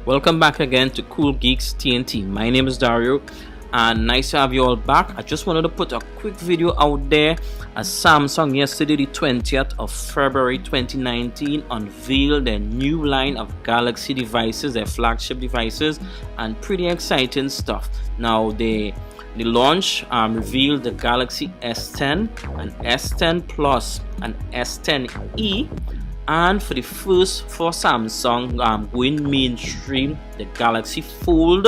Welcome back again to Cool Geeks TNT. My name is Dario and nice to have you all back. I just wanted to put a quick video out there as Samsung yesterday, the 20th of February 2019, unveiled their new line of Galaxy devices, their flagship devices, and pretty exciting stuff. Now the launch revealed the Galaxy S10, an S10 Plus, and S10e, and for the first for Samsung going mainstream, the Galaxy Fold.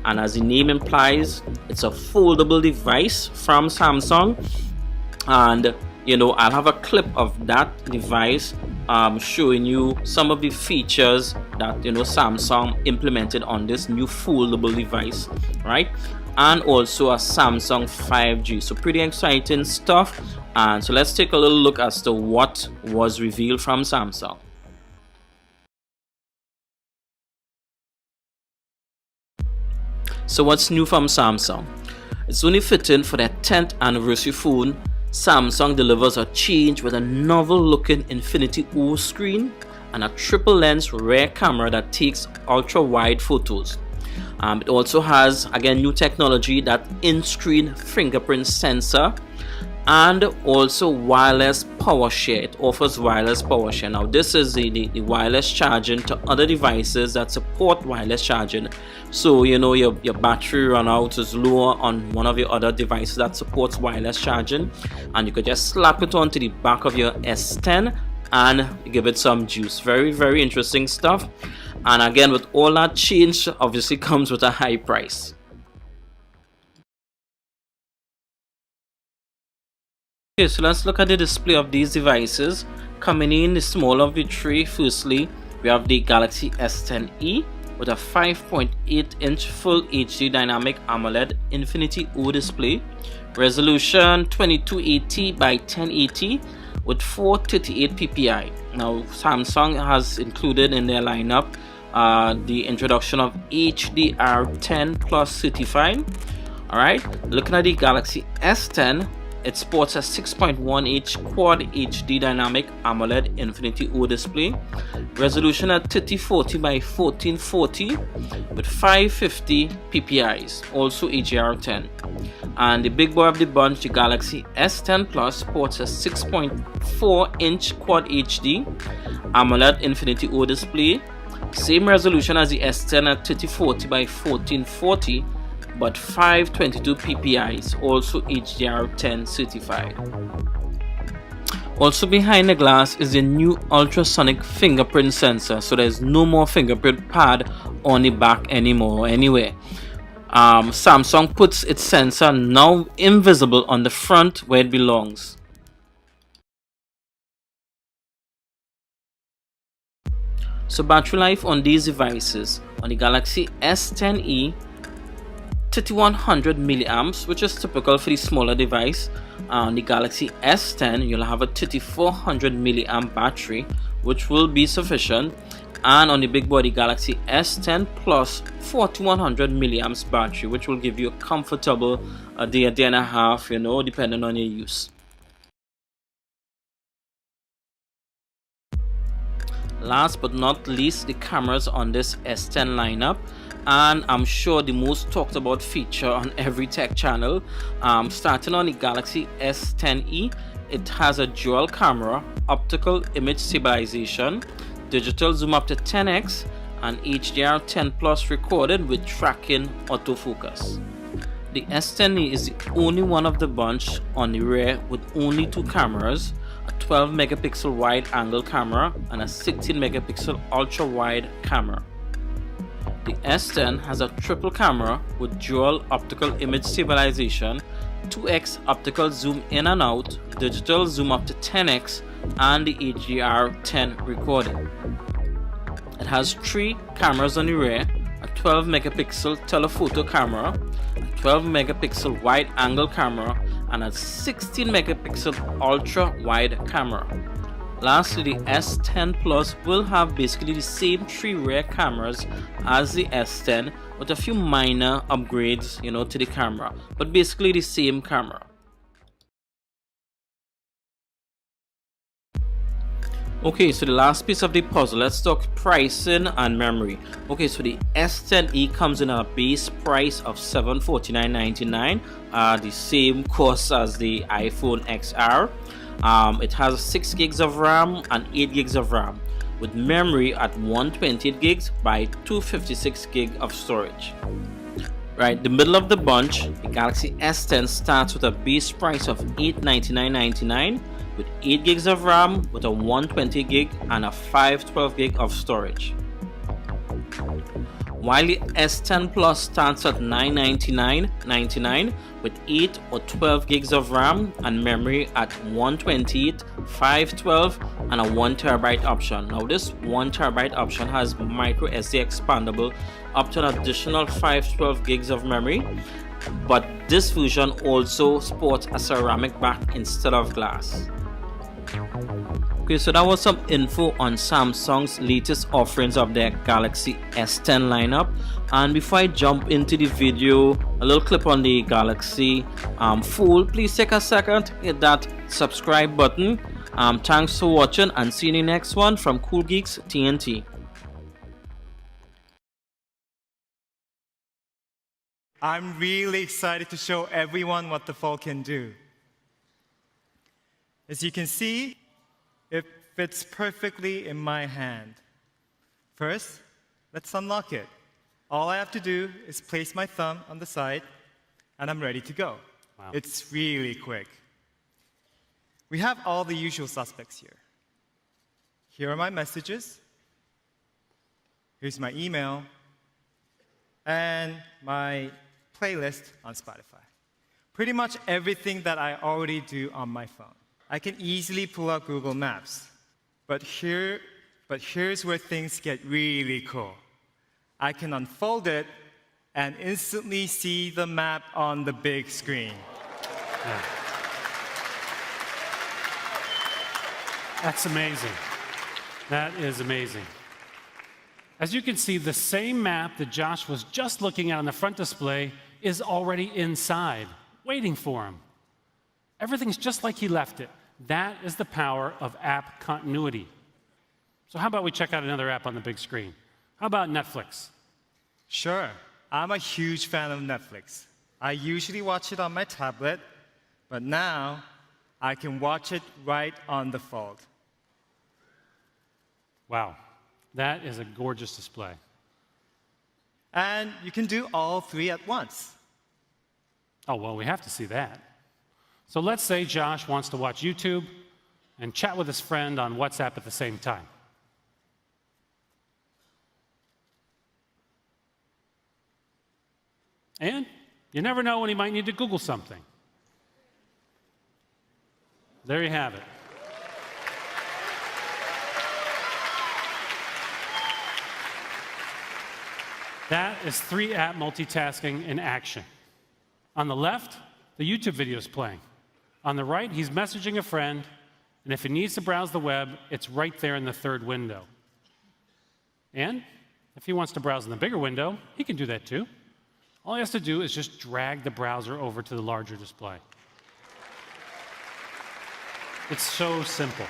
And as the name implies, it's a foldable device from Samsung. And you know, I'll have a clip of that device showing you some of the features that Samsung implemented on this new foldable device, right? And also a Samsung 5G. So pretty exciting stuff. And so let's take a little look as to what was revealed from Samsung. So what's new from Samsung? It's only fitting for their 10th anniversary phone. Samsung delivers a change with a novel looking Infinity O screen and a triple lens rear camera that takes ultra wide photos. It also has, again, new technology, that in-screen fingerprint sensor, and also wireless power share. It offers wireless power share. Now this is the wireless charging to other devices that support wireless charging. So your battery run out is lower on one of your other devices that supports wireless charging, and you could just slap it onto the back of your S10 and give it some juice. Very, very interesting stuff. And again, with all that change, obviously comes with a high price. Okay, so let's look at the display of these devices. Coming in the small of the three, firstly, we have the Galaxy S10e with a 5.8-inch Full HD Dynamic AMOLED Infinity O display, resolution 2280 by 1080 with 438 ppi. Now Samsung has included in their lineup the introduction of HDR10 Plus certified. Alright, looking at the Galaxy S10, it sports a 6.1-inch Quad HD Dynamic AMOLED Infinity O display, resolution at 3040 by 1440 with 550 ppi, also HDR10. And the big boy of the bunch, the Galaxy S10 Plus, sports a 6.4-inch Quad HD AMOLED Infinity O display, same resolution as the S10 at 3040 by 1440, but 522 ppi, also HDR10 certified. Also behind the glass is the new ultrasonic fingerprint sensor, so there's no more fingerprint pad on the back anymore anywhere. Samsung puts its sensor now invisible on the front where it belongs. So battery life on these devices, on the Galaxy S10e, 3100 milliamps, which is typical for the smaller device. On the Galaxy S10, you'll have a 3400 milliamp battery, which will be sufficient. And on the big body Galaxy S10 Plus, 4100 milliamps battery, which will give you a comfortable day and a half, depending on your use. Last but not least, the cameras on this S10 lineup, and I'm sure the most talked about feature on every tech channel. Starting on the Galaxy S10e, it has a dual camera, optical image stabilization, digital zoom up to 10x, and HDR10 Plus recorded with tracking autofocus. The S10e is the only one of the bunch on the rear with only two cameras, a 12 megapixel wide angle camera and a 16 megapixel ultra wide camera. The S10 has a triple camera with dual optical image stabilization, 2x optical zoom in and out, digital zoom up to 10x, and the HDR10 recording. It has three cameras on the rear, a 12 megapixel telephoto camera, a 12 megapixel wide angle camera, and a 16 megapixel ultra wide camera. Lastly, the S10 Plus will have basically the same three rear cameras as the S10 with a few minor upgrades, to the camera, but basically the same camera. Okay, so the last piece of the puzzle, let's talk pricing and memory. Okay, so the S10e comes in at a base price of $749.99, the same cost as the iPhone XR. It has 6 gigs of RAM and 8 gigs of RAM, with memory at 128 gigs by 256 gig of storage. Right, the middle of the bunch, the Galaxy S10 starts with a base price of $899.99 with 8 gigs of RAM with a 120 gig and a 512 gig of storage. While the S10 Plus starts at $999.99 with 8 or 12 gigs of RAM and memory at 128, 512 and a 1TB option. Now this 1TB option has micro SD expandable up to an additional 512 gigs of memory, but this version also sports a ceramic back instead of glass. Okay, so that was some info on Samsung's latest offerings of their Galaxy S10 lineup. And before I jump into the video, a little clip on the Galaxy Fold. Please take a second, hit that subscribe button. Thanks for watching and see you in the next one from Cool Geeks TNT. I'm really excited to show everyone what the Fold can do. As you can see, it fits perfectly in my hand. First, let's unlock it. All I have to do is place my thumb on the side, and I'm ready to go. Wow. It's really quick. We have all the usual suspects here. Here are my messages. Here's my email, and my playlist on Spotify. Pretty much everything that I already do on my phone. I can easily pull up Google Maps. But here's where things get really cool. I can unfold it and instantly see the map on the big screen. Yeah. That's amazing. That is amazing. As you can see, the same map that Josh was just looking at on the front display is already inside, waiting for him. Everything's just like he left it. That is the power of app continuity. So how about we check out another app on the big screen? How about Netflix? Sure. I'm a huge fan of Netflix. I usually watch it on my tablet, but now I can watch it right on the Fold. Wow, that is a gorgeous display. And you can do all three at once. Oh, well, we have to see that. So let's say Josh wants to watch YouTube and chat with his friend on WhatsApp at the same time. And you never know when he might need to Google something. There you have it. That is 3-app multitasking in action. On the left, the YouTube video is playing. On the right, he's messaging a friend, and if he needs to browse the web, it's right there in the third window. And if he wants to browse in the bigger window, he can do that too. All he has to do is just drag the browser over to the larger display. It's so simple.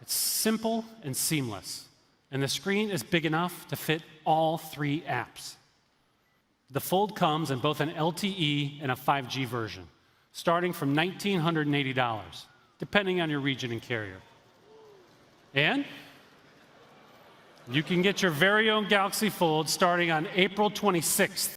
It's simple and seamless. And the screen is big enough to fit all 3 apps. The Fold comes in both an LTE and a 5G version, starting from $1,980, depending on your region and carrier. And you can get your very own Galaxy Fold starting on April 26th.